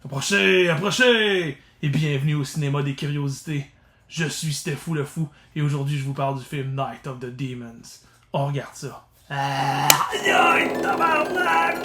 Approchez, approchez! Et bienvenue au cinéma des curiosités. Je suis Stefou le Fou et aujourd'hui je vous parle du film Night of the Demons. On regarde ça. Aïe, tabarnak!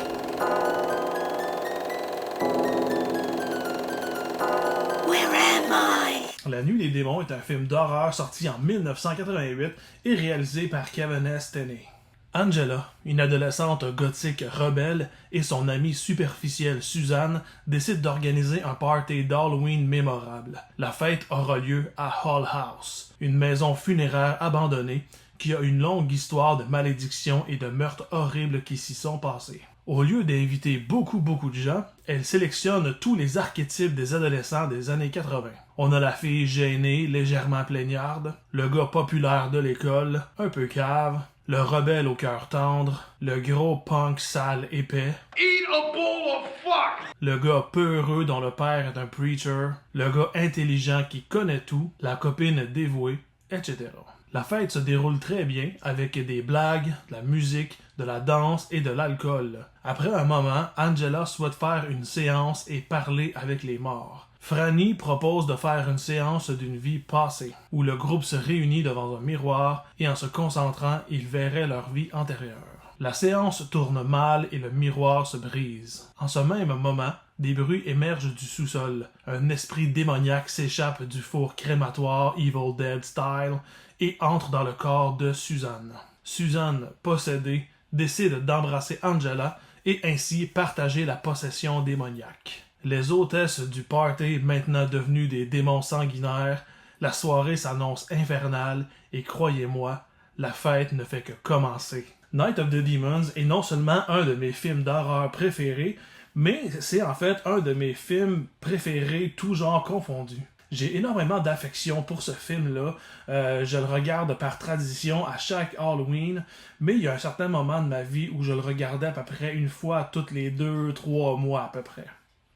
Where am I? La Nuit des démons est un film d'horreur sorti en 1988 et réalisé par Kevin S. Tenney. Angela, une adolescente gothique rebelle, et son amie superficielle Suzanne décident d'organiser un party d'Halloween mémorable. La fête aura lieu à Hull House, une maison funéraire abandonnée qui a une longue histoire de malédictions et de meurtres horribles qui s'y sont passés. Au lieu d'inviter beaucoup de gens, elle sélectionne tous les archétypes des adolescents des années 80. On a la fille gênée, légèrement plaignarde, le gars populaire de l'école, un peu cave, le rebelle au cœur tendre, le gros punk sale épais, Eat a bowl of fuck! le gars peureux dont le père est un preacher, le gars intelligent qui connaît tout, la copine dévouée, etc. La fête se déroule très bien avec des blagues, de la musique, de la danse et de l'alcool. Après un moment, Angela souhaite faire une séance et parler avec les morts. Franny propose de faire une séance d'une vie passée, où le groupe se réunit devant un miroir et en se concentrant, ils verraient leur vie antérieure. La séance tourne mal et le miroir se brise. En ce même moment, des bruits émergent du sous-sol. Un esprit démoniaque s'échappe du four crématoire Evil Dead style et entre dans le corps de Suzanne. Suzanne, possédée, décide d'embrasser Angela et ainsi partager la possession démoniaque. Les hôtesses du party, maintenant devenues des démons sanguinaires, la soirée s'annonce infernale et croyez-moi, la fête ne fait que commencer. Night of the Demons est non seulement un de mes films d'horreur préférés, mais c'est en fait un de mes films préférés, tous genres confondus. J'ai énormément d'affection pour ce film-là. Je le regarde par tradition à chaque Halloween, mais il y a un certain moment de ma vie où je le regardais à peu près une fois toutes les 2-3 mois à peu près.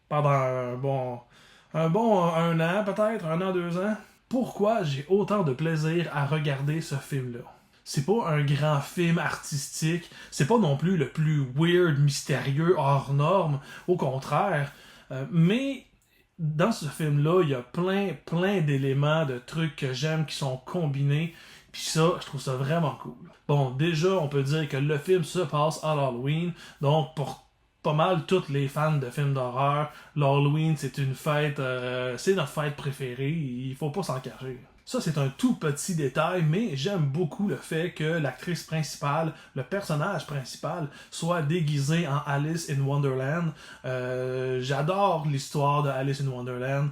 Pendant un an peut-être, 2 ans. Pourquoi j'ai autant de plaisir à regarder ce film-là? C'est pas un grand film artistique, c'est pas non plus le plus weird, mystérieux, hors norme, au contraire, mais dans ce film-là, il y a plein d'éléments, de trucs que j'aime qui sont combinés, puis ça, je trouve ça vraiment cool. Bon, déjà, on peut dire que le film se passe à l'Halloween, donc pour pas mal tous les fans de films d'horreur, l'Halloween, c'est une fête, c'est notre fête préférée, il faut pas s'en cacher. Ça, c'est un tout petit détail, mais j'aime beaucoup le fait que l'actrice principale, le personnage principal, soit déguisé en Alice in Wonderland. J'adore l'histoire de Alice in Wonderland.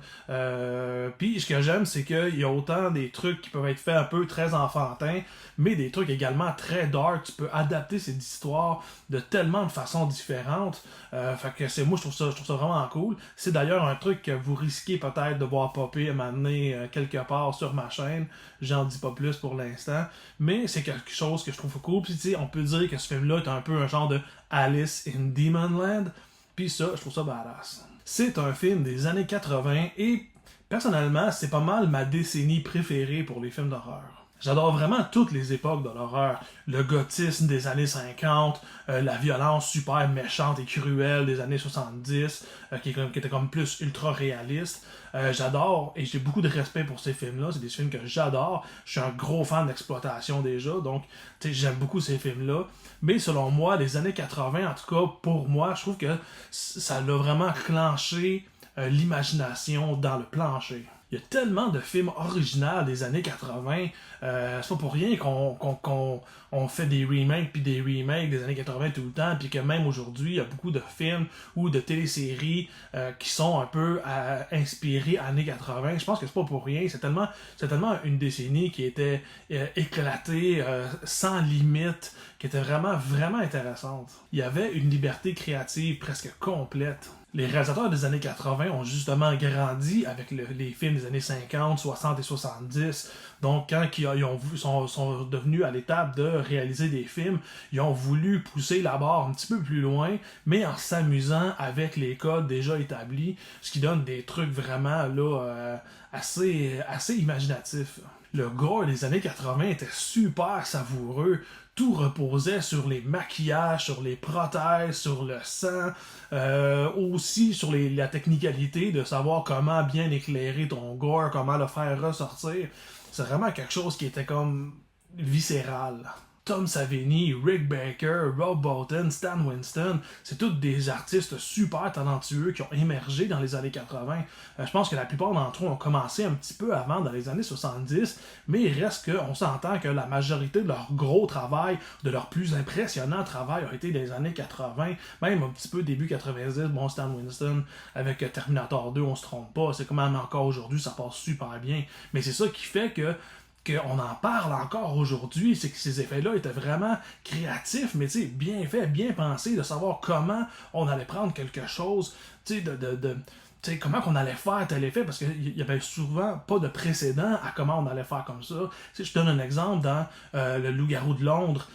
Puis, ce que j'aime, c'est qu'il y a autant des trucs qui peuvent être faits un peu très enfantins, mais des trucs également très dark. Tu peux adapter cette histoire de tellement de façons différentes. Fait que moi, je trouve ça vraiment cool. C'est d'ailleurs un truc que vous risquez peut-être de voir popper à m'amener quelque part sur ma chaîne, j'en dis pas plus pour l'instant, mais c'est quelque chose que je trouve cool. Puis tu sais, on peut dire que ce film-là est un peu un genre de Alice in Demonland, puis ça, je trouve ça badass. C'est un film des années 80 et personnellement, c'est pas mal ma décennie préférée pour les films d'horreur. J'adore vraiment toutes les époques de l'horreur. Le gothisme des années 50, la violence super méchante et cruelle des années 70, qui était comme plus ultra réaliste. J'adore et j'ai beaucoup de respect pour ces films-là. C'est des films que j'adore. Je suis un gros fan d'exploitation déjà, donc j'aime beaucoup ces films-là. Mais selon moi, les années 80, en tout cas pour moi, je trouve que ça l'a vraiment clenché l'imagination dans le plancher. Il y a tellement de films originaux des années 80, c'est pas pour rien qu'on fait des remakes puis des remakes des années 80 tout le temps, puis que même aujourd'hui, il y a beaucoup de films ou de téléséries qui sont un peu inspirés années 80. Je pense que c'est pas pour rien, c'est tellement une décennie qui était éclatée, sans limite, qui était vraiment intéressante. Il y avait une liberté créative presque complète. Les réalisateurs des années 80 ont justement grandi avec les films des années 50, 60 et 70. Donc, quand ils sont devenus à l'étape de réaliser des films, ils ont voulu pousser la barre un petit peu plus loin, mais en s'amusant avec les codes déjà établis, ce qui donne des trucs vraiment là assez imaginatifs. le gore des années 80 était super savoureux. Tout reposait sur les maquillages, sur les prothèses, sur le sang, aussi sur la technicalité de savoir comment bien éclairer ton gore, comment le faire ressortir. C'est vraiment quelque chose qui était comme viscéral. Tom Savini, Rick Baker, Rob Bottin, Stan Winston, c'est tous des artistes super talentueux qui ont émergé dans les années 80. Je pense que la plupart d'entre eux ont commencé un petit peu avant, dans les années 70, mais il reste qu'on s'entend que la majorité de leur gros travail, de leur plus impressionnant travail, a été des années 80, même un petit peu début 90. Bon, Stan Winston avec Terminator 2, on se trompe pas, c'est quand même encore aujourd'hui, ça passe super bien. Mais c'est ça qui fait qu'on en parle encore aujourd'hui, c'est que ces effets-là étaient vraiment créatifs, mais bien faits, bien pensés, de savoir comment on allait prendre quelque chose, comment on allait faire tel effet, parce qu'il y avait souvent pas de précédent à comment on allait faire comme ça. Je donne un exemple dans le Loup-garou de Londres.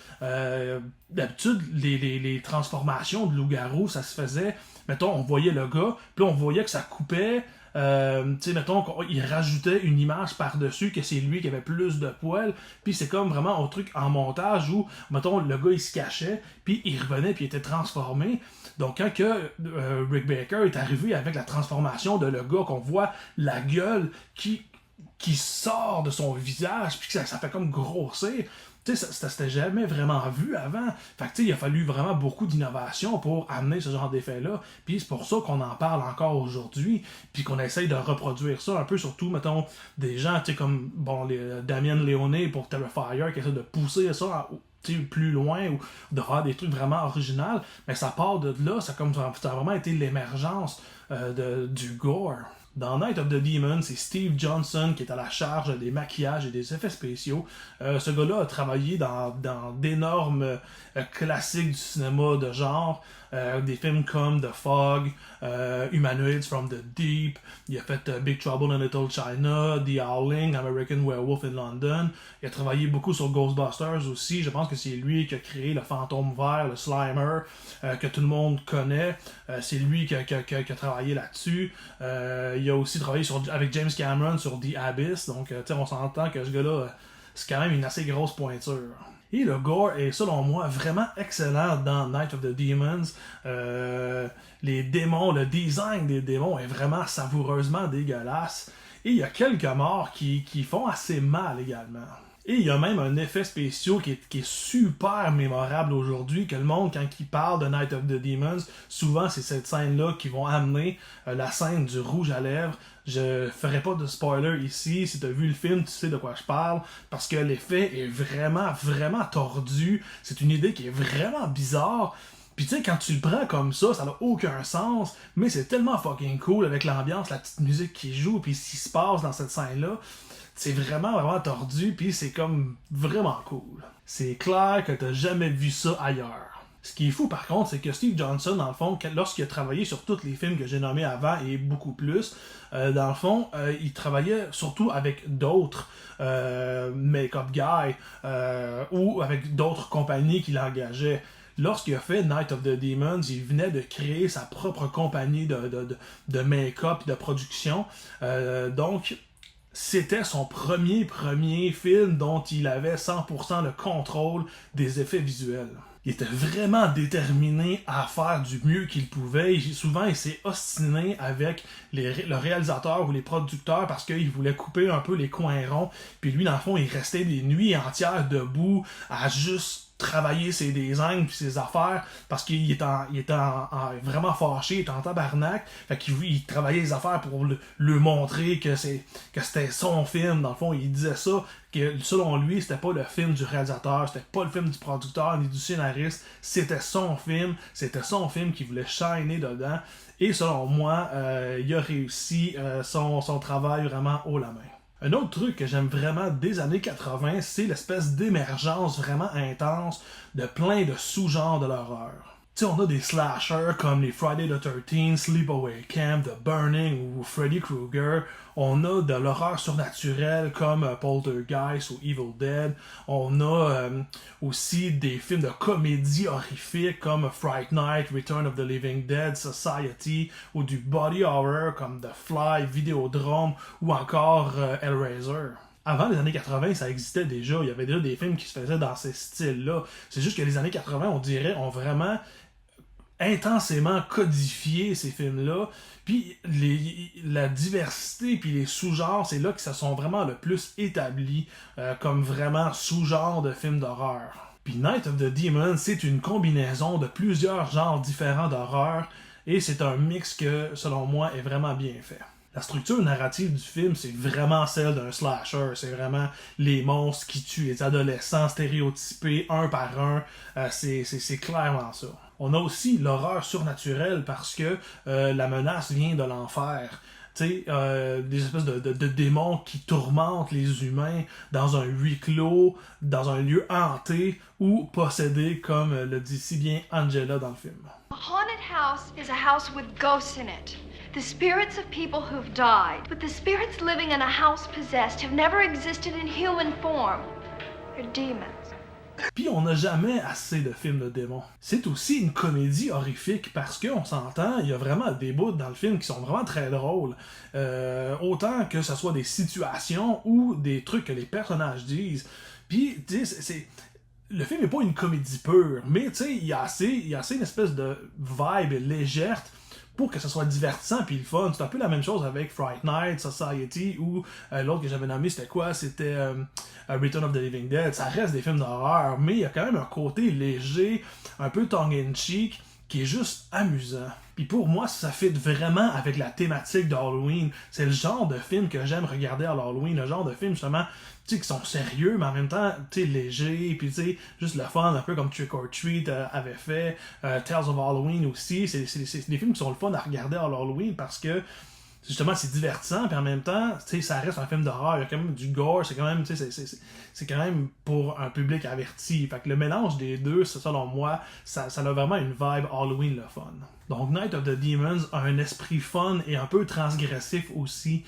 D'habitude, les transformations de loup-garou, ça se faisait, mettons, on voyait le gars, puis on voyait que ça coupait. Mettons qu'il rajoutait une image par-dessus que c'est lui qui avait plus de poils, puis c'est comme vraiment un truc en montage où, mettons, le gars il se cachait, puis il revenait, puis il était transformé. Donc quand Rick Baker est arrivé avec la transformation de le gars, qu'on voit la gueule qui sort de son visage, puis que ça fait comme grossir, c'était jamais vraiment vu avant. Fait que il a fallu vraiment beaucoup d'innovation pour amener ce genre d'effet-là. Puis c'est pour ça qu'on en parle encore aujourd'hui. Puis qu'on essaye de reproduire ça un peu, surtout, mettons, des gens comme Damien Leone pour Terrifier qui essaient de pousser ça plus loin ou de faire des trucs vraiment originaux. Mais ça part de là, ça a vraiment été l'émergence du gore. Dans Night of the Demon, c'est Steve Johnson qui est à la charge des maquillages et des effets spéciaux. Ce gars-là a travaillé dans d'énormes classiques du cinéma de genre, des films comme The Fog, Humanoids from the Deep, il a fait Big Trouble in Little China, The Howling, American Werewolf in London. Il a travaillé beaucoup sur Ghostbusters aussi. Je pense que c'est lui qui a créé le fantôme vert, le Slimer, que tout le monde connaît. C'est lui qui a travaillé là-dessus. Il a aussi travaillé avec James Cameron sur The Abyss. Donc, on s'entend que ce gars-là, c'est quand même une assez grosse pointure. Et le gore est, selon moi, vraiment excellent dans Night of the Demons. Les démons, le design des démons est vraiment savoureusement dégueulasse. Et il y a quelques morts qui font assez mal également. Et il y a même un effet spécial qui est super mémorable aujourd'hui, que le monde, quand il parle de Night of the Demons, souvent c'est cette scène-là qui vont amener la scène du rouge à lèvres. Je ferai pas de spoiler ici, si tu as vu le film, tu sais de quoi je parle, parce que l'effet est vraiment, vraiment tordu. C'est une idée qui est vraiment bizarre. Puis tu sais, quand tu le prends comme ça n'a aucun sens, mais c'est tellement fucking cool avec l'ambiance, la petite musique qui joue, puis ce qui se passe dans cette scène-là. C'est vraiment, vraiment tordu, puis c'est comme vraiment cool. C'est clair que t'as jamais vu ça ailleurs. Ce qui est fou par contre, c'est que Steve Johnson, dans le fond, lorsqu'il a travaillé sur tous les films que j'ai nommés avant et beaucoup plus, dans le fond, il travaillait surtout avec d'autres make-up guys ou avec d'autres compagnies qui l'engageaient. Lorsqu'il a fait Night of the Demons, il venait de créer sa propre compagnie de make-up et de production. Donc, c'était son premier film dont il avait 100% le contrôle des effets visuels. Il était vraiment déterminé à faire du mieux qu'il pouvait. Souvent, il s'est ostiné avec le réalisateur ou les producteurs parce qu'il voulait couper un peu les coins ronds. Puis lui, dans le fond, il restait des nuits entières debout à juste travailler ses designs puis ses affaires parce qu'il était vraiment fâché, il était en tabarnak. Fait qu'il travaillait les affaires pour le montrer que c'était son film. Dans le fond, il disait ça, que selon lui, c'était pas le film du réalisateur, c'était pas le film du producteur ni du scénariste, c'était son film qu'il voulait shiner dedans. Et selon moi, il a réussi son travail vraiment haut la main. Un autre truc que j'aime vraiment des années 80, c'est l'espèce d'émergence vraiment intense de plein de sous-genres de l'horreur. Tu sais, on a des slashers comme les Friday the 13th, Sleepaway Camp, The Burning ou Freddy Krueger. On a de l'horreur surnaturelle comme Poltergeist ou Evil Dead. On a aussi des films de comédie horrifique comme Fright Night, Return of the Living Dead, Society, ou du body horror comme The Fly, Vidéodrome ou encore Hellraiser. Avant les années 80, ça existait déjà. Il y avait déjà des films qui se faisaient dans ces styles-là. C'est juste que les années 80, on dirait, ont vraiment intensément codifié ces films-là. Puis la diversité puis les sous-genres, c'est là que ça sont vraiment le plus établis comme vraiment sous-genre de films d'horreur. Puis Night of the Demon, c'est une combinaison de plusieurs genres différents d'horreur et c'est un mix que, selon moi, est vraiment bien fait. La structure narrative du film, c'est vraiment celle d'un slasher. C'est vraiment les monstres qui tuent les adolescents stéréotypés un par un. C'est clairement ça. On a aussi l'horreur surnaturelle parce que la menace vient de l'enfer. Des espèces de démons qui tourmentent les humains dans un huis clos, dans un lieu hanté ou possédé, comme le dit si bien Angela dans le film. A haunted house is a house with ghosts in it. The spirits of people who've died. But the spirits living in a house possessed have never existed in human form. They're demons. Puis on n'a jamais assez de films de démons. C'est aussi une comédie horrifique parce qu'on s'entend, il y a vraiment des bouts dans le film qui sont vraiment très drôles. Autant que ce soit des situations ou des trucs que les personnages disent. Puis, tu sais, le film n'est pas une comédie pure, mais tu sais, il y a assez une espèce de vibe légère pour que ce soit divertissant puis le fun. C'est un peu la même chose avec Fright Night, Society ou l'autre que j'avais nommé, c'était quoi? C'était Return of the Living Dead. Ça reste des films d'horreur, mais il y a quand même un côté léger, un peu tongue-in-cheek, qui est juste amusant. Puis pour moi, ça fit vraiment avec la thématique d'Halloween. C'est le genre de film que j'aime regarder à l'Halloween, le genre de film justement, tu sais, qui sont sérieux, mais en même temps, tu sais, légers, puis tu sais, juste le fun, un peu comme Trick or Treat avait fait, Tales of Halloween aussi. C'est des films qui sont le fun à regarder à l'Halloween parce que justement c'est divertissant, puis en même temps, tu sais, ça reste un film d'horreur, il y a quand même du gore, c'est quand même, tu sais, c'est quand même pour un public averti. Fait que le mélange des deux, selon moi, ça a vraiment une vibe Halloween le fun. Donc Night of the Demons a un esprit fun et un peu transgressif aussi,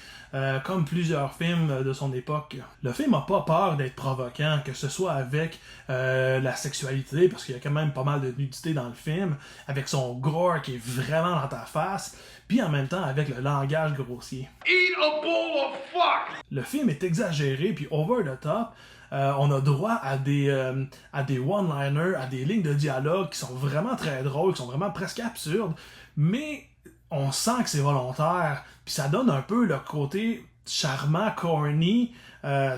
comme plusieurs films de son époque. Le film n'a pas peur d'être provoquant, que ce soit avec la sexualité, parce qu'il y a quand même pas mal de nudité dans le film, avec son gore qui est vraiment dans ta face, puis en même temps avec le langage grossier. Eat a bowl of fuck! Le film est exagéré puis over the top. On a droit à des one-liners, à des lignes de dialogue qui sont vraiment très drôles, qui sont vraiment presque absurdes, mais on sent que c'est volontaire, puis ça donne un peu le côté charmant, corny,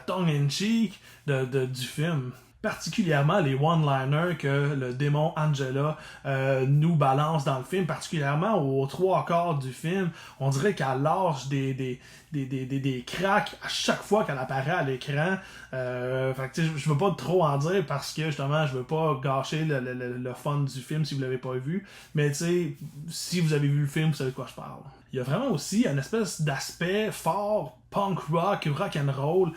tongue-in-cheek du film. Particulièrement les one-liners que le démon Angela nous balance dans le film, particulièrement aux 3/4 du film. On dirait qu'elle lâche des cracks à chaque fois qu'elle apparaît à l'écran. Fait que je veux pas trop en dire parce que justement je veux pas gâcher le fun du film si vous l'avez pas vu. Mais tu sais, si vous avez vu le film, vous savez de quoi je parle. Il y a vraiment aussi une espèce d'aspect fort punk rock and roll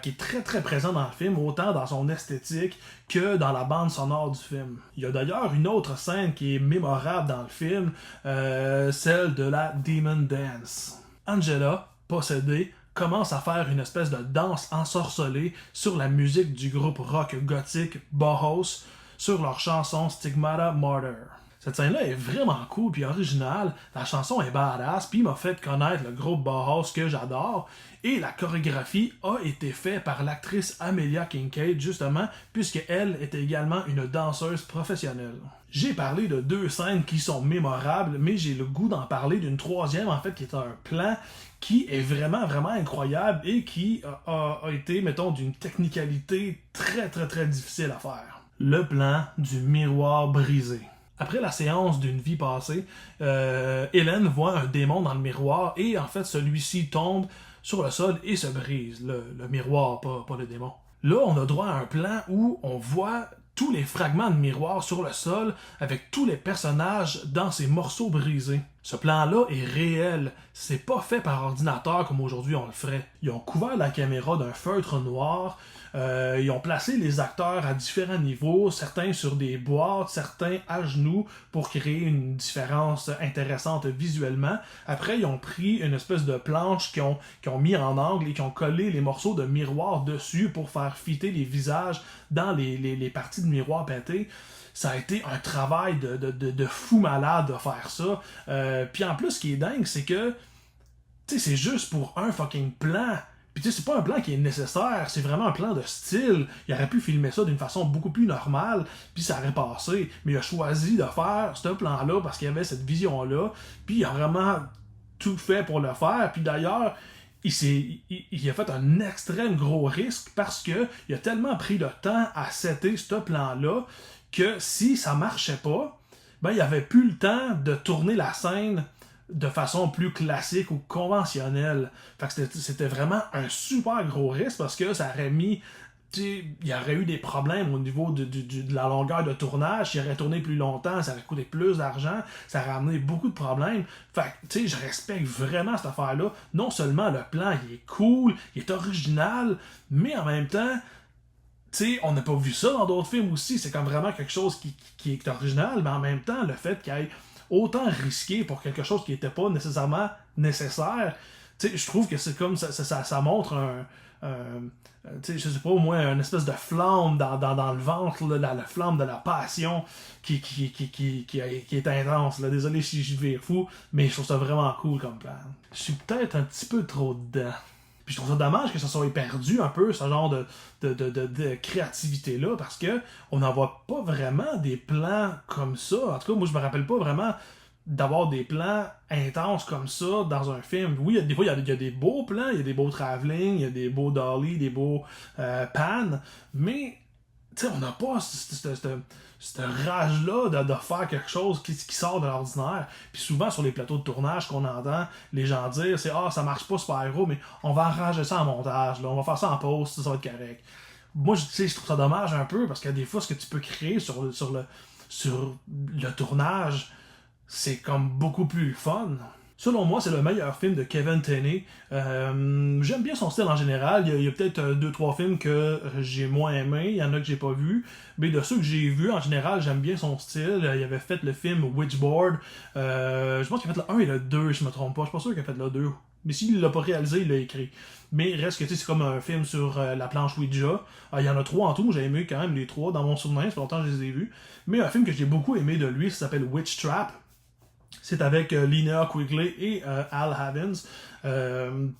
qui est très très présent dans le film, autant dans son esthétique que dans la bande sonore du film. Il y a d'ailleurs une autre scène qui est mémorable dans le film, celle de la Demon Dance. Angela, possédée, commence à faire une espèce de danse ensorcelée sur la musique du groupe rock gothique Bauhaus sur leur chanson Stigmata Martyr. Cette scène-là est vraiment cool puis originale, la chanson est badass, puis m'a fait connaître le groupe Bauhaus que j'adore, et la chorégraphie a été faite par l'actrice Amelia Kincaid, justement, puisqu'elle est également une danseuse professionnelle. J'ai parlé de 2 scènes qui sont mémorables, mais j'ai le goût d'en parler d'une troisième, en fait, qui est un plan qui est vraiment, vraiment incroyable et qui a été, mettons, d'une technicalité très, très, très difficile à faire. Le plan du miroir brisé. Après la séance d'une vie passée, Hélène voit un démon dans le miroir et en fait celui-ci tombe sur le sol et se brise. Le miroir, pas le démon. Là, on a droit à un plan où on voit tous les fragments de miroir sur le sol avec tous les personnages dans ces morceaux brisés. Ce plan-là est réel. C'est pas fait par ordinateur comme aujourd'hui on le ferait. Ils ont couvert la caméra d'un feutre noir. Ils ont placé les acteurs à différents niveaux, certains sur des boîtes, certains à genoux pour créer une différence intéressante visuellement. Après, ils ont pris une espèce de planche qu'ils ont mis en angle et qui ont collé les morceaux de miroir dessus pour faire fitter les visages dans les parties de miroir pétées. Ça a été un travail de fou malade de faire ça. Puis en plus, ce qui est dingue, c'est que tu sais, c'est juste pour un fucking plan. Puis tu sais, c'est pas un plan qui est nécessaire, c'est vraiment un plan de style. Il aurait pu filmer ça d'une façon beaucoup plus normale, puis ça aurait passé. Mais il a choisi de faire ce plan-là parce qu'il y avait cette vision-là, puis il a vraiment tout fait pour le faire. Puis d'ailleurs, il a fait un extrême gros risque parce que il a tellement pris de temps à setter ce plan-là que si ça marchait pas, ben il avait plus le temps de tourner la scène de façon plus classique ou conventionnelle. Fait que c'était vraiment un super gros risque parce que ça aurait mis... il y aurait eu des problèmes au niveau de la longueur de tournage. S'il aurait tourné plus longtemps, ça aurait coûté plus d'argent. Ça aurait amené beaucoup de problèmes. Fait que, je respecte vraiment cette affaire-là. Non seulement le plan, il est cool, il est original, mais en même temps, on n'a pas vu ça dans d'autres films aussi. C'est comme vraiment quelque chose qui est original, mais en même temps, le fait qu'il ait autant risqué pour quelque chose qui n'était pas nécessairement nécessaire, je trouve que c'est comme ça montre je sais pas, au moins une espèce de flamme dans le ventre, là, la flamme de la passion qui est intense. Là. Désolé si je vire fou, mais je trouve ça vraiment cool comme plan. Je suis peut-être un petit peu trop dedans. Puis je trouve ça dommage que ça soit perdu un peu, ce genre de créativité-là, parce que on n'en voit pas vraiment des plans comme ça. En tout cas, moi, je me rappelle pas vraiment d'avoir des plans intenses comme ça dans un film. Oui, des fois, il y a des beaux plans, il y a des beaux travelling, il y a des beaux dolly, des beaux pan, mais on n'a pas cette rage-là de faire quelque chose qui sort de l'ordinaire. Puis souvent, sur les plateaux de tournage qu'on entend les gens dire, c'est « Ah, ça marche pas super-héros, mais on va arranger ça en montage, là, on va faire ça en post, ça va être correct. » Moi, je trouve ça dommage un peu, parce que des fois, ce que tu peux créer sur le tournage, c'est comme beaucoup plus fun. Selon moi, c'est le meilleur film de Kevin Tenney. J'aime bien son style en général. Il y a peut-être 2-3 films que j'ai moins aimés. Il y en a que j'ai pas vus. Mais de ceux que j'ai vus, en général, j'aime bien son style. Il avait fait le film Witchboard. Je pense qu'il a fait le 1 et le 2, je me trompe pas. Je suis pas sûr qu'il a fait le 2. Mais s'il l'a pas réalisé, il l'a écrit. Mais reste que c'est comme un film sur la planche Ouija. Il y en a 3 en tout. J'ai aimé quand même les 3 dans mon souvenir. Ça fait longtemps que je les ai vus. Mais un film que j'ai beaucoup aimé de lui, ça s'appelle Witch Trap. C'est avec Linnea Quigley et Al Havins.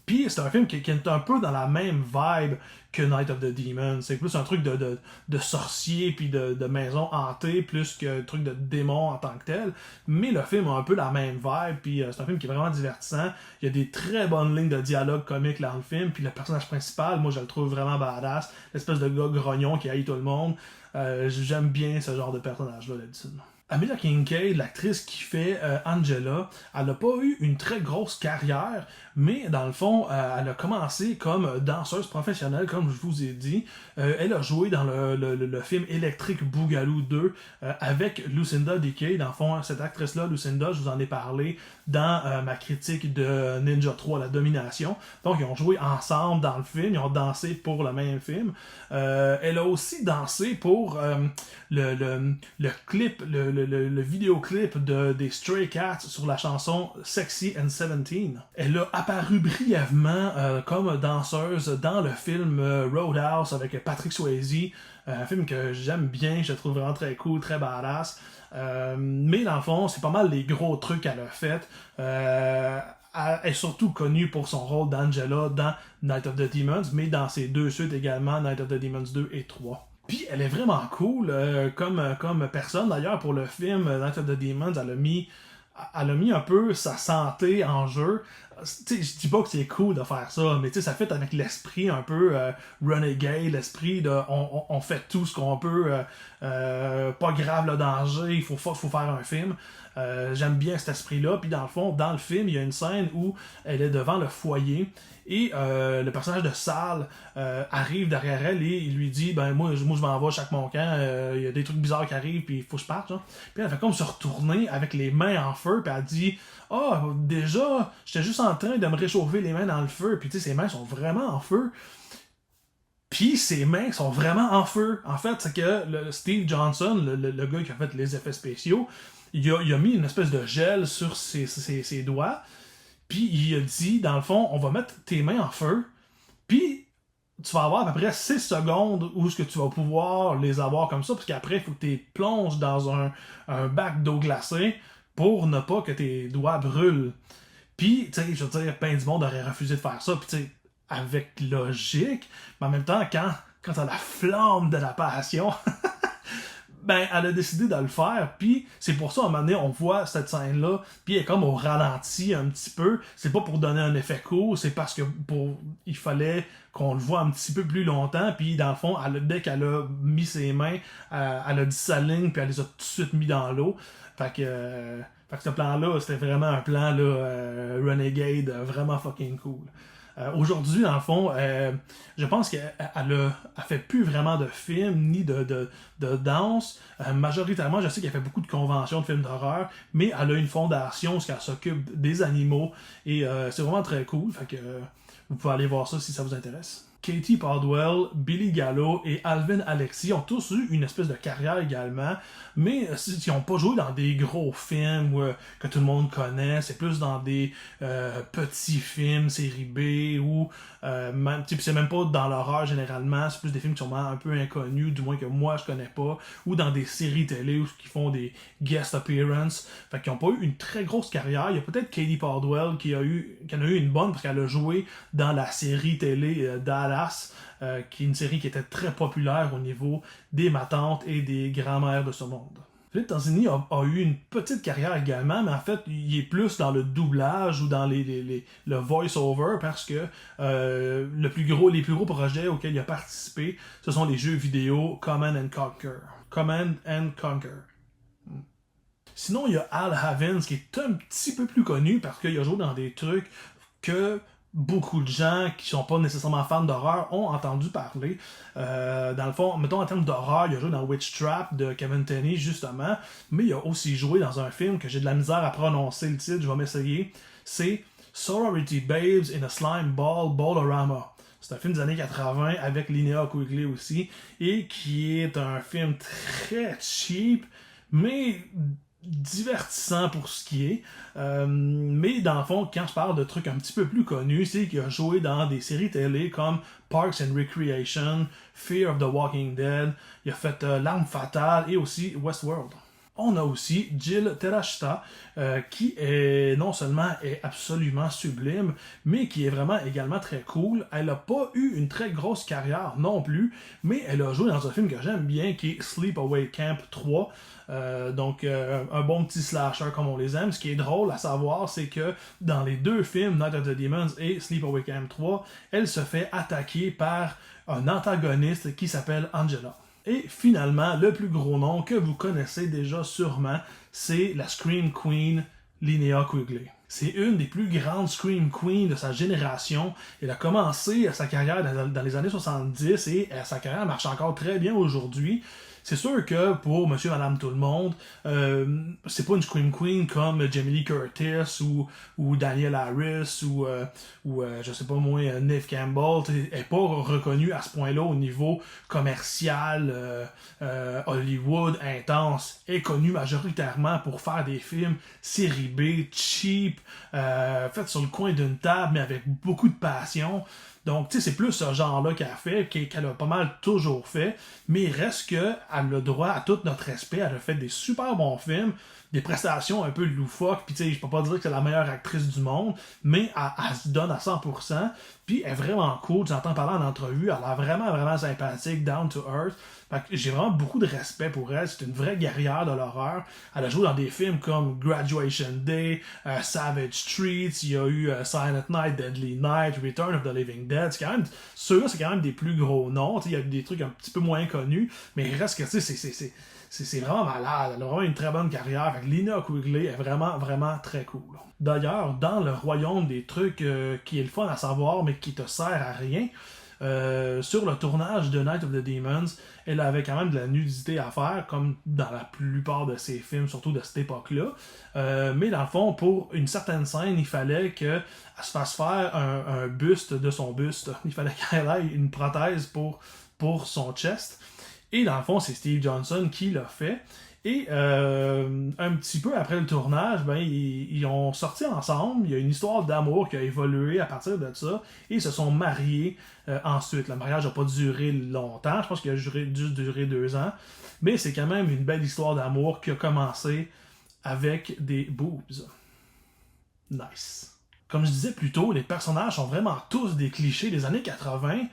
Puis c'est un film qui est un peu dans la même vibe que Night of the Demon. C'est plus un truc de sorcier puis de maison hantée plus qu'un truc de démon en tant que tel. Mais le film a un peu la même vibe. Puis c'est un film qui est vraiment divertissant. Il y a des très bonnes lignes de dialogue comique dans le film. Puis le personnage principal, moi je le trouve vraiment badass. L'espèce de gars grognon qui haït tout le monde. J'aime bien ce genre de personnage-là d'habitude. Amelia Kincaid, l'actrice qui fait Angela, elle n'a pas eu une très grosse carrière, mais dans le fond, elle a commencé comme danseuse professionnelle, comme je vous ai dit. Elle a joué dans le film Electric Boogaloo 2 avec Lucinda Dickey. Dans le fond, cette actrice-là, Lucinda, je vous en ai parlé dans ma critique de Ninja 3, La Domination. Donc, ils ont joué ensemble dans le film, ils ont dansé pour le même film. Elle a aussi dansé pour le clip, le vidéoclip des Stray Cats sur la chanson Sexy and 17. Elle a apparu brièvement comme danseuse dans le film Roadhouse avec Patrick Swayze, un film que j'aime bien, je le trouve vraiment très cool, très badass. Mais dans le fond, c'est pas mal les gros trucs qu'elle a fait. Elle est surtout connue pour son rôle d'Angela dans Night of the Demons, mais dans ses 2 suites également, Night of the Demons 2 et 3. Puis elle est vraiment cool comme personne. D'ailleurs, pour le film Night of the Demons, elle a mis un peu sa santé en jeu. T'sais, je dis pas que c'est cool de faire ça, mais ça fait avec l'esprit un peu renegade, l'esprit de on fait tout ce qu'on peut, pas grave le danger, il faut faire un film. J'aime bien cet esprit-là. Puis dans le fond, dans le film, il y a une scène où elle est devant le foyer et le personnage de Sal arrive derrière elle et il lui dit moi je m'en vais, chaque mon camp, il y a des trucs bizarres qui arrivent puis il faut que je parte. Genre. Puis elle fait comme se retourner avec les mains en feu puis elle dit déjà j'étais juste en train de me réchauffer les mains dans le feu. Puis ses mains sont vraiment en feu. Puis ses mains sont vraiment en feu. En fait, c'est que Steve Johnson, le gars qui a fait les effets spéciaux, il a mis une espèce de gel sur ses doigts, puis il a dit, dans le fond, on va mettre tes mains en feu, puis tu vas avoir à peu près 6 secondes où est-ce que tu vas pouvoir les avoir comme ça, parce qu'après, il faut que tu les plonges dans un bac d'eau glacée pour ne pas que tes doigts brûlent. Puis, tu sais, je veux dire, plein du monde aurait refusé de faire ça, puis tu sais, avec logique, mais en même temps, quand t'as la flamme de la passion, ben, elle a décidé de le faire, puis c'est pour ça, à un moment donné, on voit cette scène-là, puis elle est comme au ralenti un petit peu, c'est pas pour donner un effet court, c'est parce que il fallait qu'on le voit un petit peu plus longtemps, puis dans le fond, dès qu'elle a mis ses mains, elle a dit sa ligne, puis elle les a tout de suite mis dans l'eau, fait que ce plan-là, c'était vraiment un plan là, Renegade, vraiment fucking cool. Aujourd'hui, dans le fond, je pense qu'elle fait plus vraiment de films ni de danse. Majoritairement, je sais qu'elle fait beaucoup de conventions de films d'horreur, mais elle a une fondation où elle s'occupe des animaux et c'est vraiment très cool. Fait que vous pouvez aller voir ça si ça vous intéresse. Katie Podwell, Billy Gallo et Alvin Alexis ont tous eu une espèce de carrière également, mais ils n'ont pas joué dans des gros films que tout le monde connaît, c'est plus dans des petits films, série B, ou c'est même pas dans l'horreur généralement, c'est plus des films qui sont un peu inconnus, du moins que moi je connais pas, ou dans des séries télé où ils font des guest appearances, fait qu'ils n'ont pas eu une très grosse carrière. Il y a peut-être Katie Podwell qui en a eu une bonne parce qu'elle a joué dans la série télé Dallas, qui est une série qui était très populaire au niveau des matantes et des grands-mères de ce monde. Philippe Tanzini a eu une petite carrière également, mais en fait, il est plus dans le doublage ou dans le voice-over parce que les plus gros projets auxquels il a participé, ce sont les jeux vidéo Command and Conquer. Sinon, il y a Al Havins qui est un petit peu plus connu parce qu'il a joué dans des trucs que beaucoup de gens qui sont pas nécessairement fans d'horreur ont entendu parler. Dans le fond, mettons en termes d'horreur, il a joué dans Witch Trap de Kevin Tenney, justement, mais il a aussi joué dans un film que j'ai de la misère à prononcer le titre, je vais m'essayer. C'est Sorority Babes in a Slime Ball Ballorama. C'est un film des années 80 avec Linnea Quigley aussi, et qui est un film très cheap, mais divertissant pour ce qui est. Mais dans le fond, quand je parle de trucs un petit peu plus connus, c'est qu'il a joué dans des séries télé comme Parks and Recreation, Fear of the Walking Dead, il a fait L'Arme Fatale et aussi Westworld. On a aussi Jill Terashita, qui est non seulement est absolument sublime, mais qui est vraiment également très cool. Elle n'a pas eu une très grosse carrière non plus, mais elle a joué dans un film que j'aime bien, qui est Sleepaway Camp 3. Donc un bon petit slasher comme on les aime. Ce qui est drôle à savoir, c'est que dans les deux films, Night of the Demons et Sleepaway Camp 3, elle se fait attaquer par un antagoniste qui s'appelle Angela. Et finalement, le plus gros nom que vous connaissez déjà sûrement, c'est la Scream Queen Linnea Quigley. C'est une des plus grandes Scream Queens de sa génération. Elle a commencé sa carrière dans les années 70 et sa carrière marche encore très bien aujourd'hui. C'est sûr que pour Monsieur, Madame, tout le monde, c'est pas une Scream Queen comme Jamie Lee Curtis ou Danielle Harris ou je sais pas moi, Neve Campbell. Elle est pas reconnue à ce point-là au niveau commercial, Hollywood, intense. Elle est connue majoritairement pour faire des films série B, cheap, faits sur le coin d'une table, mais avec beaucoup de passion. Donc, tu sais, c'est plus ce genre-là qu'elle a fait, qu'elle a pas mal toujours fait, mais il reste qu'elle a le droit à tout notre respect. Elle a fait des super bons films, des prestations un peu loufoques, puis tu sais, je peux pas dire que c'est la meilleure actrice du monde, mais elle se donne à 100%, puis elle est vraiment cool. J'entends parler en entrevue, elle est vraiment, vraiment sympathique, down to earth. Fait que j'ai vraiment beaucoup de respect pour elle. C'est une vraie guerrière de l'horreur. Elle a joué dans des films comme Graduation Day, Savage Streets, il y a eu Silent Night, Deadly Night, Return of the Living Dead. Ceux-là, c'est quand même des plus gros noms. Il y a des trucs un petit peu moins connus, mais il reste que c'est vraiment malade. Elle a vraiment une très bonne carrière. Fait que Linnea Quigley est vraiment, vraiment très cool. D'ailleurs, dans le royaume des trucs qui est le fun à savoir, mais qui te sert à rien, sur le tournage de Night of the Demons, elle avait quand même de la nudité à faire, comme dans la plupart de ses films, surtout de cette époque-là. Mais dans le fond, pour une certaine scène, il fallait qu'elle se fasse faire un buste de son buste. Il fallait qu'elle ait une prothèse pour son chest. Et dans le fond, c'est Steve Johnson qui l'a fait. Et un petit peu après le tournage, ben, ils ont sorti ensemble. Il y a une histoire d'amour qui a évolué à partir de ça. Et ils se sont mariés ensuite. Le mariage n'a pas duré longtemps. Je pense qu'il a juste duré 2 ans. Mais c'est quand même une belle histoire d'amour qui a commencé avec des boobs. Nice. Comme je disais plus tôt, les personnages sont vraiment tous des clichés des années 80,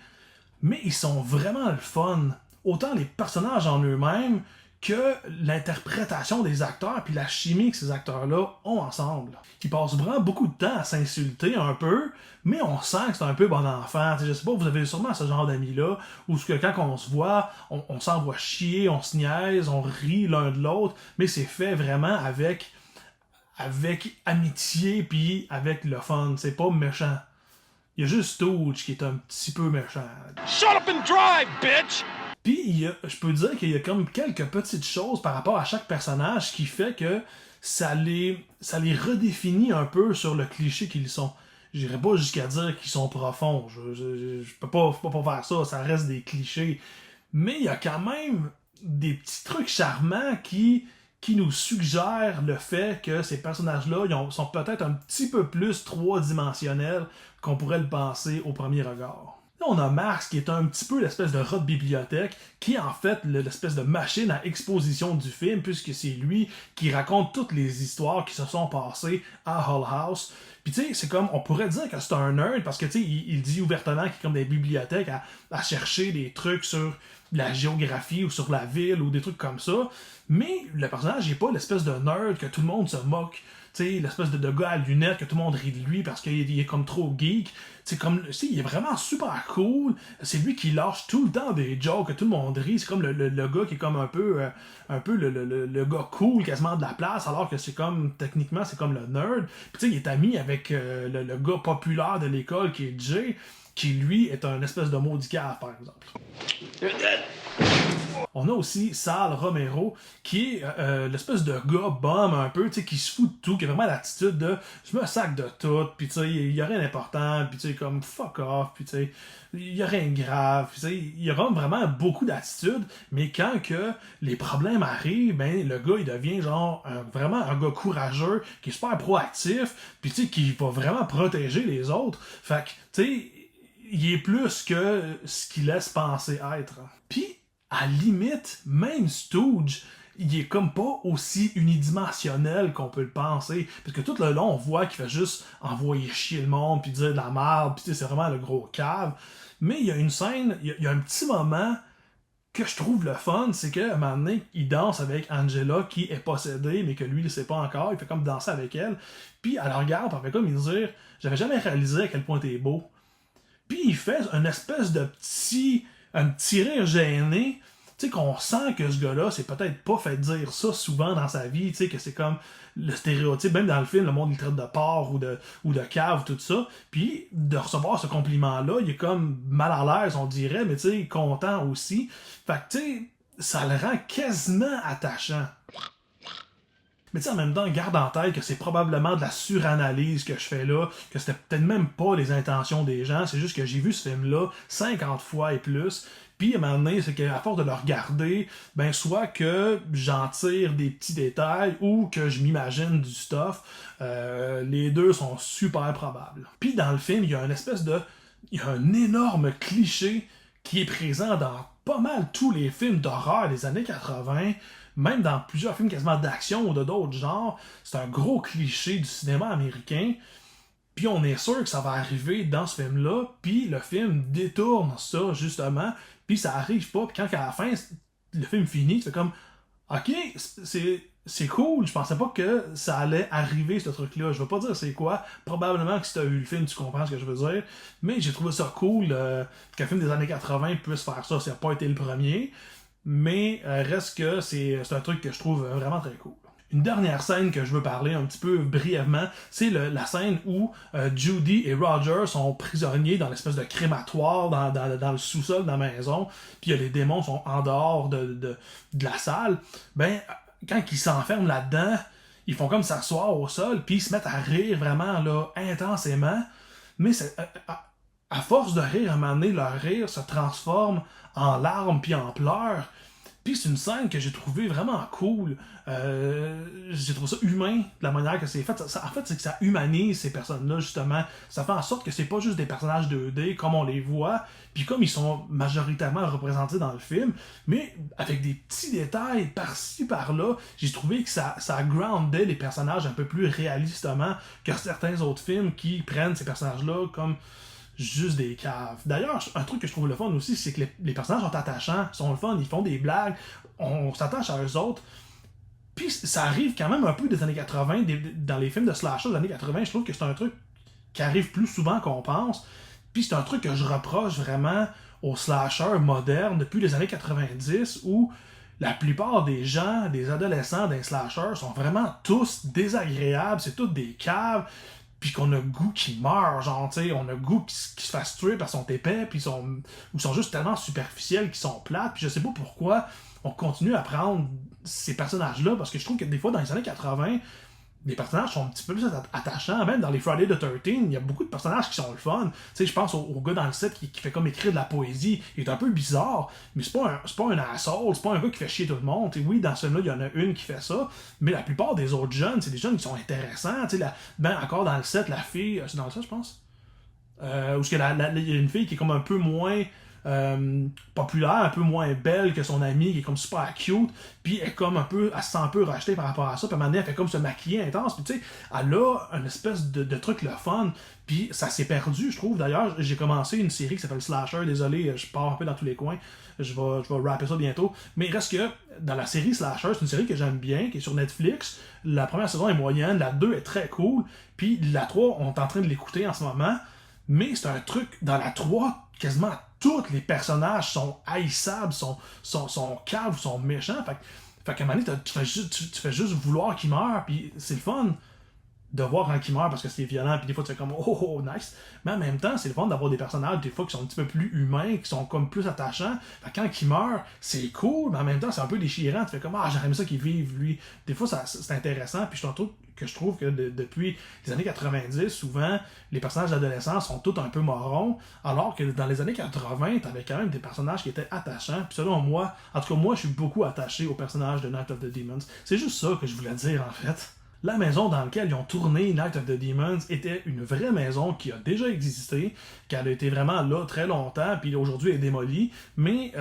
mais ils sont vraiment le fun. Autant les personnages en eux-mêmes que l'interprétation des acteurs puis la chimie que ces acteurs-là ont ensemble. Ils passent vraiment beaucoup de temps à s'insulter un peu, mais on sent que c'est un peu bon enfant. T'sais, je sais pas, vous avez sûrement ce genre d'amis-là, où quand on se voit, on s'envoie chier, on se niaise, on rit l'un de l'autre, mais c'est fait vraiment avec amitié puis avec le fun. C'est pas méchant. Il y a juste Stooge qui est un petit peu méchant. Shut up and drive, bitch! Puis je peux dire qu'il y a comme quelques petites choses par rapport à chaque personnage qui fait que ça les redéfinit un peu sur le cliché qu'ils sont. J'irais pas jusqu'à dire qu'ils sont profonds. Je peux pas faire ça, ça reste des clichés. Mais il y a quand même des petits trucs charmants qui nous suggèrent le fait que ces personnages-là sont peut-être un petit peu plus trois-dimensionnels qu'on pourrait le penser au premier regard. Là, on a Max qui est un petit peu l'espèce de rat de bibliothèque, qui est en fait l'espèce de machine à exposition du film, puisque c'est lui qui raconte toutes les histoires qui se sont passées à Hull House. Puis tu sais, c'est comme, on pourrait dire que c'est un nerd, parce que tu sais, il dit ouvertement qu'il est comme des bibliothèques à chercher des trucs sur la géographie ou sur la ville ou des trucs comme ça. Mais le personnage n'est pas l'espèce de nerd que tout le monde se moque. Tu sais, l'espèce de gars à lunettes que tout le monde rit de lui parce qu'il est comme trop geek. C'est comme, il est vraiment super cool. C'est lui qui lâche tout le temps des jokes que tout le monde rit. C'est comme le gars qui est comme un peu le gars cool quasiment de la place, alors que c'est comme, techniquement, c'est comme le nerd. Puis tu sais, il est ami avec le gars populaire de l'école qui est Jay, qui lui est un espèce de maudit cave, par exemple. On a aussi Sal Romero, qui est l'espèce de gars bum un peu, tu sais, qui se fout de tout, qui a vraiment l'attitude de « je me sac de tout », puis tu sais, il y a rien d'important, puis tu sais, comme « fuck off », puis tu sais, il y a rien de grave, puis tu sais, il y a vraiment beaucoup d'attitude, mais quand que les problèmes arrivent, ben le gars, il devient genre vraiment un gars courageux, qui est super proactif, puis tu sais, qui va vraiment protéger les autres. Fait que, tu sais, il est plus que ce qu'il laisse penser être. Puis, à limite, même Stooge, il est comme pas aussi unidimensionnel qu'on peut le penser. Parce que tout le long, on voit qu'il fait juste envoyer chier le monde, puis dire de la merde, puis c'est vraiment le gros cave. Mais il y a une scène, il y a un petit moment que je trouve le fun, c'est qu'à un moment donné, il danse avec Angela, qui est possédée, mais que lui, il ne sait pas encore. Il fait comme danser avec elle. Puis elle regarde, puis elle fait comme il dire « J'avais jamais réalisé à quel point t'es beau. » Puis il fait une espèce de un petit rire gêné, tu sais, qu'on sent que ce gars-là, c'est peut-être pas fait dire ça souvent dans sa vie, tu sais, que c'est comme le stéréotype, même dans le film, le monde il traite de porc ou de cave, tout ça, puis de recevoir ce compliment-là, il est comme mal à l'aise, on dirait, mais tu sais, content aussi. Fait que, tu sais, ça le rend quasiment attachant. Mais tu sais, en même temps, garde en tête que c'est probablement de la suranalyse que je fais là, que c'était peut-être même pas les intentions des gens, c'est juste que j'ai vu ce film-là 50 fois et plus, puis à un moment donné, c'est qu'à force de le regarder, ben soit que j'en tire des petits détails ou que je m'imagine du stuff, les deux sont super probables. Puis dans le film, il y a il y a un énorme cliché qui est présent dans pas mal tous les films d'horreur des années 80, même dans plusieurs films quasiment d'action ou de d'autres genres. C'est un gros cliché du cinéma américain. Puis on est sûr que ça va arriver dans ce film-là, puis le film détourne ça, justement, puis ça arrive pas, puis quand à la fin, le film finit, tu fais comme « Ok, c'est cool, je pensais pas que ça allait arriver, ce truc-là. Je vais pas dire c'est quoi, probablement que si t'as vu le film, tu comprends ce que je veux dire, mais j'ai trouvé ça cool qu'un film des années 80 puisse faire ça. Ça n'a pas été le premier, mais reste que c'est un truc que je trouve vraiment très cool. Une dernière scène que je veux parler un petit peu brièvement, c'est la scène où Judy et Roger sont prisonniers dans l'espèce de crématoire dans le sous-sol de la maison, puis les démons sont en dehors de la salle. Ben, quand ils s'enferment là-dedans, ils font comme s'asseoir au sol, puis ils se mettent à rire vraiment là, intensément, mais à force de rire, à un moment donné, leur rire se transforme en larmes puis en pleurs. Puis c'est une scène que j'ai trouvé vraiment cool. J'ai trouvé ça humain, de la manière que c'est fait. En fait, c'est que ça humanise ces personnes-là, justement. Ça fait en sorte que c'est pas juste des personnages 2D comme on les voit, puis comme ils sont majoritairement représentés dans le film, mais avec des petits détails par-ci, par-là, j'ai trouvé que ça groundait les personnages un peu plus réalistement que certains autres films qui prennent ces personnages-là comme juste des caves. D'ailleurs, un truc que je trouve le fun aussi, c'est que les personnages sont attachants, sont le fun, ils font des blagues, on s'attache à eux autres. Puis ça arrive quand même un peu des années 80, dans les films de slasher des années 80, je trouve que c'est un truc qui arrive plus souvent qu'on pense. Puis c'est un truc que je reproche vraiment aux slashers modernes depuis les années 90, où la plupart des gens, des adolescents d'un slasher sont vraiment tous désagréables, c'est tous des caves, puis qu'on a goût qu'ils meurent, genre, tu sais, on a goût qu'ils se fassent tuer parce qu'ils sont épais, puis ils sont juste tellement superficiels qu'ils sont plates, puis je sais pas pourquoi on continue à prendre ces personnages-là, parce que je trouve que des fois, dans les années 80, les personnages sont un petit peu plus attachants. Même dans les Friday the 13, il y a beaucoup de personnages qui sont le fun. Tu sais, je pense au gars dans le set qui fait comme écrire de la poésie. Il est un peu bizarre, mais c'est pas un asshole, c'est pas un gars qui fait chier tout le monde. Et oui, dans ce film-là, il y en a une qui fait ça, mais la plupart des autres jeunes, c'est des jeunes qui sont intéressants. Tu sais, encore dans le set, la fille, c'est dans le set, je pense? Où il y a une fille qui est comme un peu moins populaire, un peu moins belle que son amie, qui est comme super cute, puis elle se sent un peu rejetée par rapport à ça, puis à un moment donné, elle fait comme se maquiller intense, puis tu sais, elle a une espèce de truc le fun, puis ça s'est perdu, je trouve. D'ailleurs, j'ai commencé une série qui s'appelle Slasher, désolé, je pars un peu dans tous les coins, je vais rapper ça bientôt, mais il reste que dans la série Slasher, c'est une série que j'aime bien, qui est sur Netflix. La première saison est moyenne, la 2 est très cool, puis la 3, on est en train de l'écouter en ce moment, mais c'est un truc, dans la 3, quasiment tous les personnages sont haïssables, sont caves, sont méchants. Fait qu'à un moment donné, tu fais juste vouloir qu'ils meurent, puis c'est le fun de voir quand ils meurent parce que c'est violent, puis des fois tu fais comme oh nice. Mais en même temps, c'est le fun d'avoir des personnages des fois qui sont un petit peu plus humains, qui sont comme plus attachants. Fait que quand ils meurent, c'est cool, mais en même temps, c'est un peu déchirant. Tu fais comme j'aurais aimé ça qu'ils vivent, lui. Des fois, c'est intéressant, puis je trouve que depuis les années 90, souvent, les personnages d'adolescents sont tous un peu morons, alors que dans les années 80, t'avais quand même des personnages qui étaient attachants, puis selon moi, en tout cas moi, je suis beaucoup attaché aux personnages de Night of the Demons. C'est juste ça que je voulais dire, en fait. La maison dans laquelle ils ont tourné Night of the Demons était une vraie maison qui a déjà existé, qui a été vraiment là très longtemps, puis aujourd'hui est démolie, mais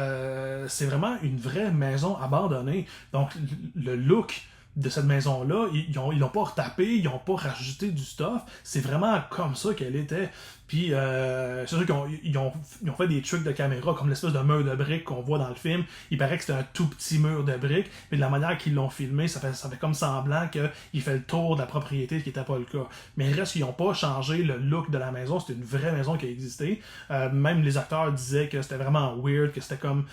c'est vraiment une vraie maison abandonnée. Donc le look de cette maison-là, ils l'ont pas retapé, ils ont pas rajouté du stuff, c'est vraiment comme ça qu'elle était. Puis c'est sûr qu'ils ont fait des trucs de caméra comme l'espèce de mur de briques qu'on voit dans le film. Il paraît que c'était un tout petit mur de briques, mais de la manière qu'ils l'ont filmé, ça fait comme semblant qu'il fait le tour de la propriété, ce qui n'était pas le cas. Mais il reste qu'ils n'ont pas changé le look de la maison, c'était une vraie maison qui a existé. Même les acteurs disaient que c'était vraiment weird, que c'était comme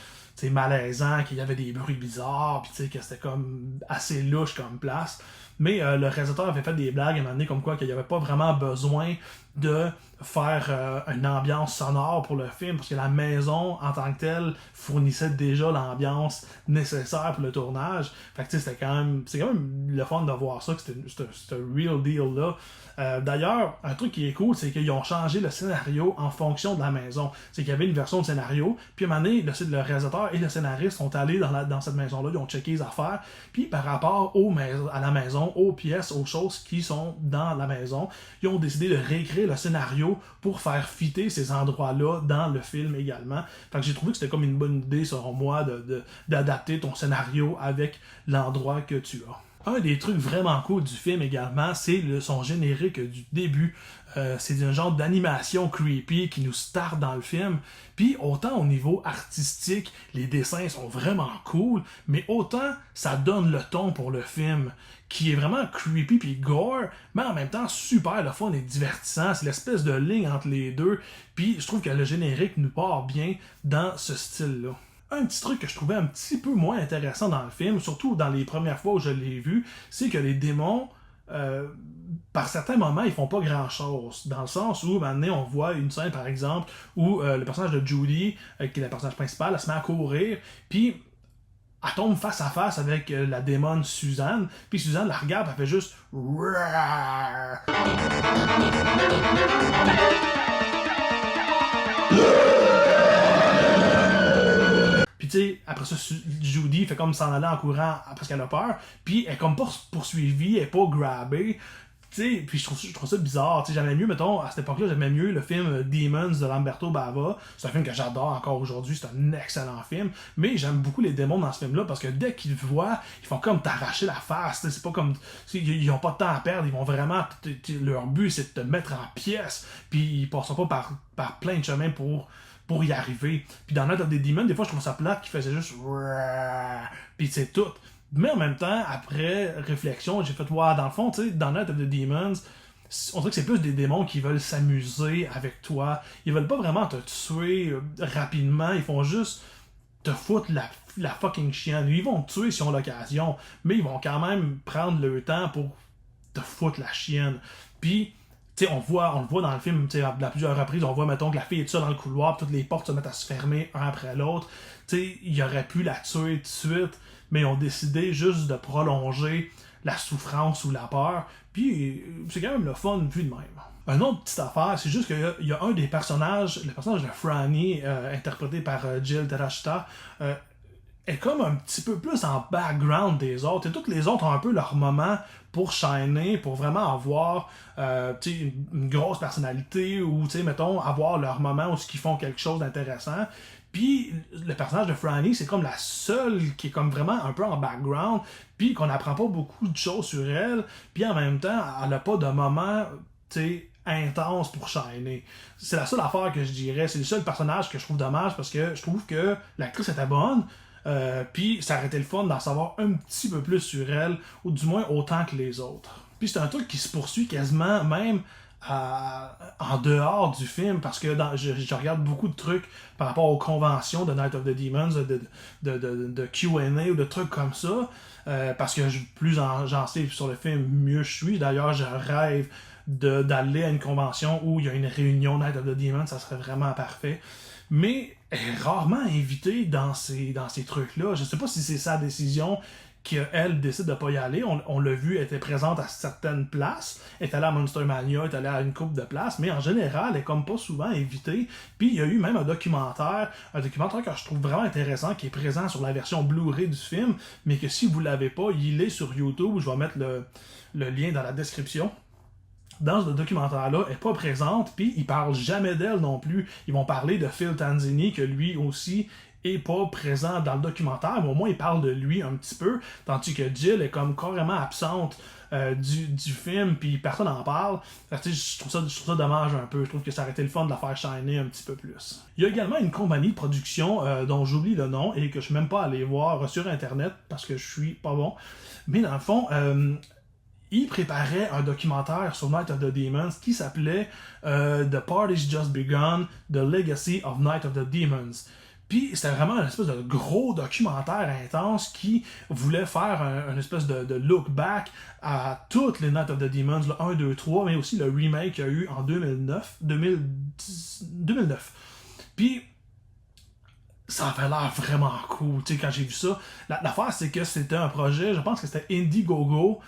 malaisant, qu'il y avait des bruits bizarres, puis que c'était comme assez louche comme place. Mais le réalisateur avait fait des blagues à un moment donné comme quoi qu'il n'y avait pas vraiment besoin de faire une ambiance sonore pour le film, parce que la maison en tant que telle fournissait déjà l'ambiance nécessaire pour le tournage. Fait que c'est quand même le fun de voir ça, que c'était real deal là. D'ailleurs, un truc qui est cool, c'est qu'ils ont changé le scénario en fonction de la maison. C'est qu'il y avait une version de scénario, puis à un moment donné, le réalisateur et le scénariste sont allés dans cette maison-là, ils ont checké les affaires, puis par rapport à la maison, aux pièces, aux choses qui sont dans la maison, ils ont décidé de réécrire le scénario pour faire fitter ces endroits-là dans le film également. Fait que j'ai trouvé que c'était comme une bonne idée, selon moi, d'adapter ton scénario avec l'endroit que tu as. Un des trucs vraiment cool du film également, c'est son générique du début. C'est un genre d'animation creepy qui nous start dans le film. Puis autant au niveau artistique, les dessins sont vraiment cool, mais autant ça donne le ton pour le film, qui est vraiment creepy puis gore, mais en même temps super le fun et divertissant. C'est l'espèce de ligne entre les deux. Puis je trouve que le générique nous part bien dans ce style-là. Un petit truc que je trouvais un petit peu moins intéressant dans le film, surtout dans les premières fois où je l'ai vu, c'est que les démons, par certains moments, ils font pas grand-chose. Dans le sens où, maintenant, on voit une scène, par exemple, où le personnage de Judy, qui est le personnage principal, elle se met à courir, puis elle tombe face à face avec la démone Suzanne, puis Suzanne la regarde, elle fait juste Rouar! Puis tu sais, après ça, Judy fait comme s'en aller en courant parce qu'elle a peur, puis elle est comme pas poursuivie, elle est pas grabbée. Tu sais, puis je trouve ça bizarre. Tu sais, j'aimais mieux, mettons, à cette époque-là, j'aimais mieux le film Demons de Lamberto Bava. C'est un film que j'adore encore aujourd'hui, c'est un excellent film. Mais j'aime beaucoup les démons dans ce film-là parce que dès qu'ils te voient, ils font comme t'arracher la face. C'est pas comme. Ils ont pas de temps à perdre, ils vont vraiment. Leur but, c'est de te mettre en pièces. Puis ils passeront pas par plein de chemins pour y arriver. Puis dans Night of the Demon, des fois, je trouve ça plate qu'ils faisaient juste. Puis c'est tout. Mais en même temps, après réflexion, j'ai fait, dans le fond, tu sais, dans Night of the Demons, on dirait que c'est plus des démons qui veulent s'amuser avec toi. Ils veulent pas vraiment te tuer rapidement, ils font juste te foutre la fucking chienne. Ils vont te tuer si on a l'occasion, mais ils vont quand même prendre le temps pour te foutre la chienne. Puis, tu sais, on le voit dans le film, tu sais, à plusieurs reprises, on voit, mettons, que la fille est seule dans le couloir, puis toutes les portes se mettent à se fermer un après l'autre. Tu sais, il aurait pu la tuer tout de suite, mais ils ont décidé juste de prolonger la souffrance ou la peur. Puis c'est quand même le fun vu de même. Une autre petite affaire, c'est juste qu'il y a un des personnages, le personnage de Franny, interprété par Jill Terashita, est comme un petit peu plus en background des autres. Et toutes les autres ont un peu leur moment pour shiner, pour vraiment avoir une grosse personnalité ou, mettons, avoir leur moment où ils font quelque chose d'intéressant. Puis le personnage de Franny, c'est comme la seule qui est comme vraiment un peu en background, puis qu'on n'apprend pas beaucoup de choses sur elle, puis en même temps, elle n'a pas de moment, intense pour shiner. C'est la seule affaire que je dirais, c'est le seul personnage que je trouve dommage, parce que je trouve que l'actrice était bonne, puis ça aurait été le fun d'en savoir un petit peu plus sur elle, ou du moins autant que les autres. Puis c'est un truc qui se poursuit quasiment même en dehors du film, parce que je regarde beaucoup de trucs par rapport aux conventions de Night of the Demons, de Q&A ou de trucs comme ça, parce que plus j'en sais sur le film, mieux je suis. D'ailleurs, je rêve d'aller à une convention où il y a une réunion Night of the Demons, ça serait vraiment parfait. Mais elle est rarement invitée dans ces trucs-là. Je sais pas si c'est sa décision qu'elle décide de pas y aller. On l'a vu, elle était présente à certaines places. Elle est allée à Monster Mania, elle est allée à une couple de places, mais en général, elle est comme pas souvent invitée. Puis il y a eu même un documentaire que je trouve vraiment intéressant, qui est présent sur la version Blu-ray du film, mais que si vous l'avez pas, il est sur YouTube. Je vais mettre le lien dans la description. Dans ce documentaire-là, elle n'est pas présente, puis ils parlent jamais d'elle non plus. Ils vont parler de Phil Tanzini, que lui aussi est pas présent dans le documentaire, mais au moins il parle de lui un petit peu, tandis que Jill est comme carrément absente du film, puis personne n'en parle. Je trouve ça dommage un peu. Je trouve que ça aurait été le fun de la faire shiner un petit peu plus. Il y a également une compagnie de production dont j'oublie le nom et que je suis même pas allé voir sur Internet parce que je suis pas bon. Mais dans le fond, il préparait un documentaire sur Night of the Demons qui s'appelait The Party's Just Begun, The Legacy of Night of the Demons. Puis c'était vraiment une espèce de gros documentaire intense qui voulait faire une espèce de look back à toutes les Night of the Demons, le 1, 2, 3, mais aussi le remake qu'il y a eu en 2009. Puis ça avait l'air vraiment cool, tu sais, quand j'ai vu ça. L'affaire, c'est que c'était un projet, je pense que c'était Indiegogo,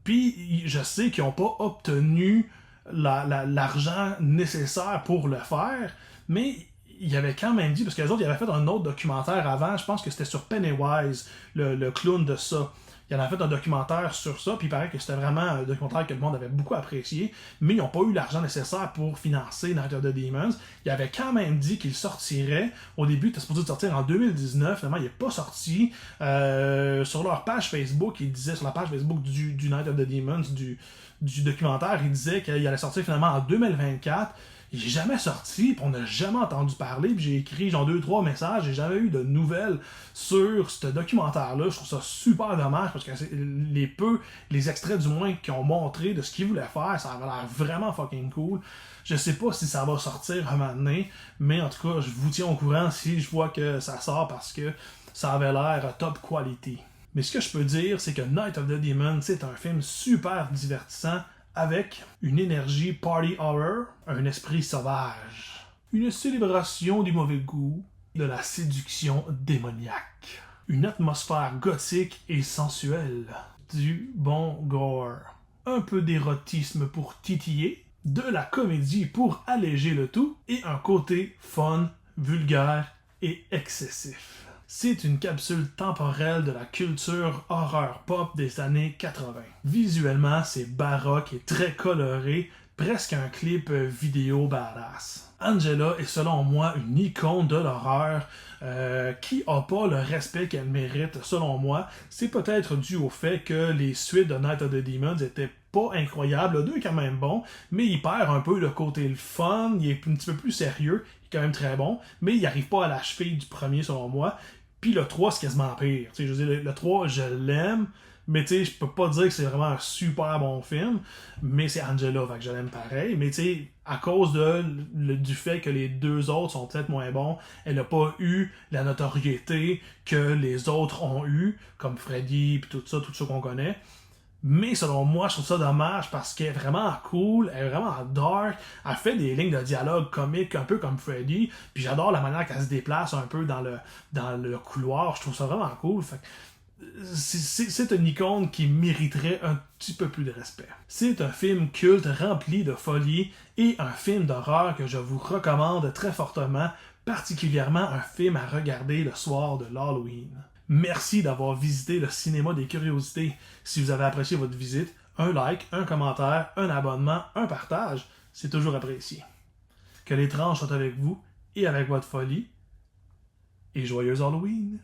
puis je sais qu'ils n'ont pas obtenu l'argent nécessaire pour le faire, mais il avait quand même dit, parce que les autres, ils avaient fait un autre documentaire avant, je pense que c'était sur Pennywise, le clown de ça. Ils en avaient fait un documentaire sur ça, puis il paraît que c'était vraiment un documentaire que le monde avait beaucoup apprécié, mais ils n'ont pas eu l'argent nécessaire pour financer Night of the Demons. Ils avaient quand même dit qu'il sortirait. Au début, il était supposé sortir en 2019, finalement, il n'est pas sorti. Sur leur page Facebook, ils disaient, sur la page Facebook du Night of the Demons, du documentaire, ils disaient qu'il allait sortir finalement en 2024. Il n'est jamais sorti, puis on n'a jamais entendu parler, puis j'ai écrit genre 2-3 messages, j'ai jamais eu de nouvelles sur ce documentaire-là. Je trouve ça super dommage, parce que les extraits du moins qu'ils ont montré de ce qu'ils voulaient faire, ça avait l'air vraiment fucking cool. Je sais pas si ça va sortir un moment donné, mais en tout cas, je vous tiens au courant si je vois que ça sort, parce que ça avait l'air top quality. Mais ce que je peux dire, c'est que Night of the Demons, c'est un film super divertissant, avec une énergie party horror, un esprit sauvage, une célébration du mauvais goût, de la séduction démoniaque, une atmosphère gothique et sensuelle, du bon gore, un peu d'érotisme pour titiller, de la comédie pour alléger le tout, et un côté fun, vulgaire et excessif. C'est une capsule temporelle de la culture horreur pop des années 80. Visuellement, c'est baroque et très coloré, presque un clip vidéo badass. Angela est selon moi une icône de l'horreur qui n'a pas le respect qu'elle mérite selon moi. C'est peut-être dû au fait que les suites de Night of the Demons étaient pas incroyables. Le 2 est quand même bon, mais il perd un peu le côté le fun, il est un petit peu plus sérieux, il est quand même très bon, mais il n'arrive pas à la cheville du premier selon moi. Puis le 3, c'est quasiment pire. Je veux dire, le 3, je l'aime, mais je peux pas dire que c'est vraiment un super bon film, mais c'est Angela, fait que je l'aime pareil. Mais à cause du fait que les deux autres sont peut-être moins bons, elle n'a pas eu la notoriété que les autres ont eu, comme Freddy, puis tout ça qu'on connaît. Mais selon moi, je trouve ça dommage parce qu'elle est vraiment cool, elle est vraiment dark, elle fait des lignes de dialogue comiques un peu comme Freddy, puis j'adore la manière qu'elle se déplace un peu dans le couloir, je trouve ça vraiment cool. Fait c'est une icône qui mériterait un petit peu plus de respect. C'est un film culte rempli de folie et un film d'horreur que je vous recommande très fortement, particulièrement un film à regarder le soir de l'Halloween. Merci d'avoir visité le cinéma des curiosités. Si vous avez apprécié votre visite, un like, un commentaire, un abonnement, un partage, c'est toujours apprécié. Que l'étrange soit avec vous et avec votre folie. Et joyeuse Halloween!